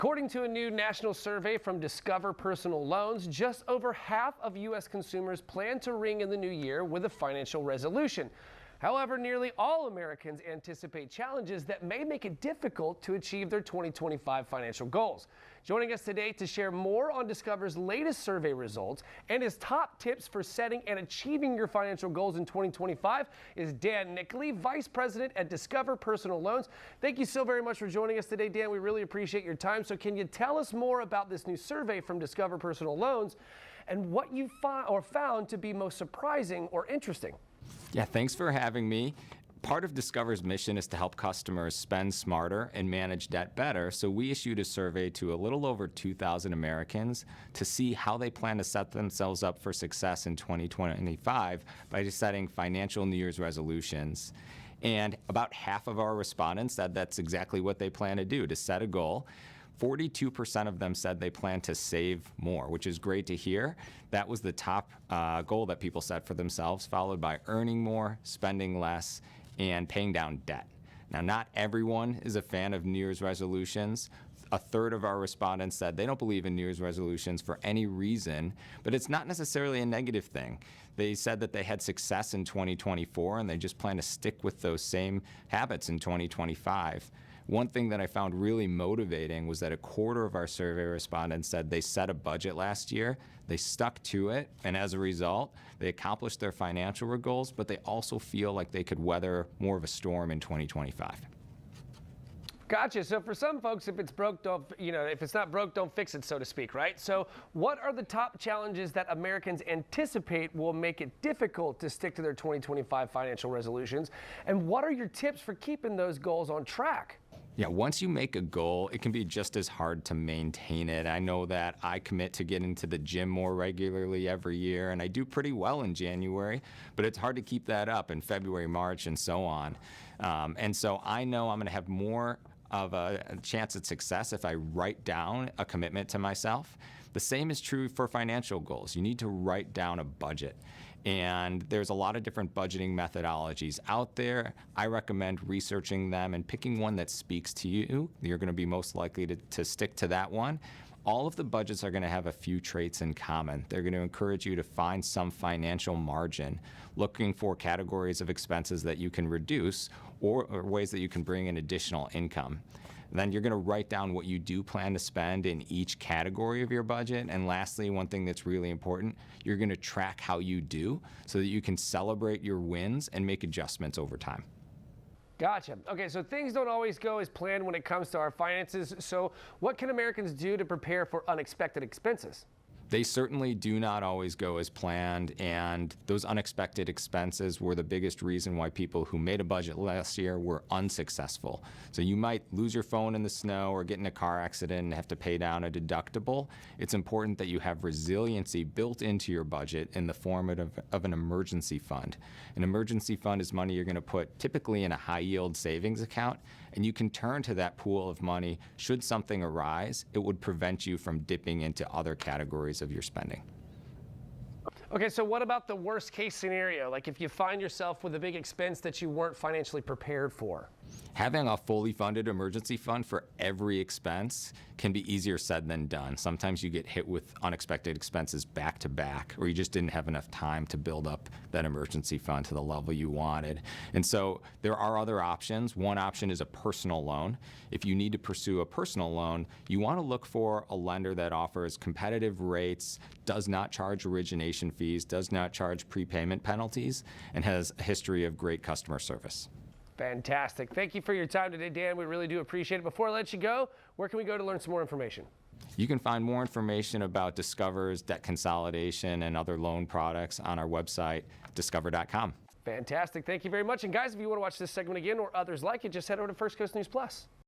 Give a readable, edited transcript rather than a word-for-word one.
According to a new national survey from Discover Personal Loans, just over half of U.S. consumers plan to ring in the new year with a financial resolution. However, nearly all Americans anticipate challenges that may make it difficult to achieve their 2025 financial goals. Joining us today to share more on Discover's latest survey results and his top tips for setting and achieving your financial goals in 2025 is Dan Nickley, Vice President at Discover Personal Loans. Thank you so very much for joining us today, Dan. We really appreciate your time. So can you tell us more about this new survey from Discover Personal Loans and what you found to be most surprising or interesting? Yeah, thanks for having me. Part of Discover's mission is to help customers spend smarter and manage debt better, so we issued a survey to a little over 2,000 Americans to see how they plan to set themselves up for success in 2025 by setting financial New Year's resolutions. And about half of our respondents said that's exactly what they plan to do, to set a goal. 42% of them said they plan to save more, which is great to hear. That was the top goal that people set for themselves, followed by earning more, spending less, and paying down debt. Now, not everyone is a fan of New Year's resolutions. A third of our respondents said they don't believe in New Year's resolutions for any reason, but it's not necessarily a negative thing. They said that they had success in 2024 and they just plan to stick with those same habits in 2025. One thing that I found really motivating was that a quarter of our survey respondents said they set a budget last year, they stuck to it, and as a result, they accomplished their financial goals, but they also feel like they could weather more of a storm in 2025. Gotcha. So for some folks, if it's broke, if it's not broke, don't fix it, so to speak, right? So what are the top challenges that Americans anticipate will make it difficult to stick to their 2025 financial resolutions? And what are your tips for keeping those goals on track? Yeah, once you make a goal, it can be just as hard to maintain it. I know that I commit to getting to the gym more regularly every year, and I do pretty well in January, but it's hard to keep that up in February, March, and so on. And so I know I'm going to have more of a chance at success if I write down a commitment to myself. The same is true for financial goals. You need to write down a budget. And there's a lot of different budgeting methodologies out there. I recommend researching them and picking one that speaks to you. You're going to be most likely to stick to that one. All of the budgets are going to have a few traits in common. They're going to encourage you to find some financial margin, looking for categories of expenses that you can reduce or ways that you can bring in additional income. Then you're going to write down what you do plan to spend in each category of your budget. And lastly, one thing that's really important, you're going to track how you do so that you can celebrate your wins and make adjustments over time. Gotcha. Okay, so things don't always go as planned when it comes to our finances. So what can Americans do to prepare for unexpected expenses? They certainly do not always go as planned, and those unexpected expenses were the biggest reason why people who made a budget last year were unsuccessful. So you might lose your phone in the snow or get in a car accident and have to pay down a deductible. It's important that you have resiliency built into your budget in the form of an emergency fund. An emergency fund is money you're going to put typically in a high-yield savings account, and you can turn to that pool of money should something arise. It would prevent you from dipping into other categories of your spending. Okay, so what about the worst case scenario? Like if you find yourself with a big expense that you weren't financially prepared for? Having a fully funded emergency fund for every expense can be easier said than done. Sometimes you get hit with unexpected expenses back to back, or you just didn't have enough time to build up that emergency fund to the level you wanted. And so there are other options. One option is a personal loan. If you need to pursue a personal loan, you want to look for a lender that offers competitive rates, does not charge origination fees, does not charge prepayment penalties, and has a history of great customer service. Fantastic. Thank you for your time today, Dan. We really do appreciate it. Before I let you go, where can we go to learn some more information? You can find more information about Discover's debt consolidation and other loan products on our website, discover.com. Fantastic. Thank you very much. And guys, if you want to watch this segment again or others like it, just head over to First Coast News Plus.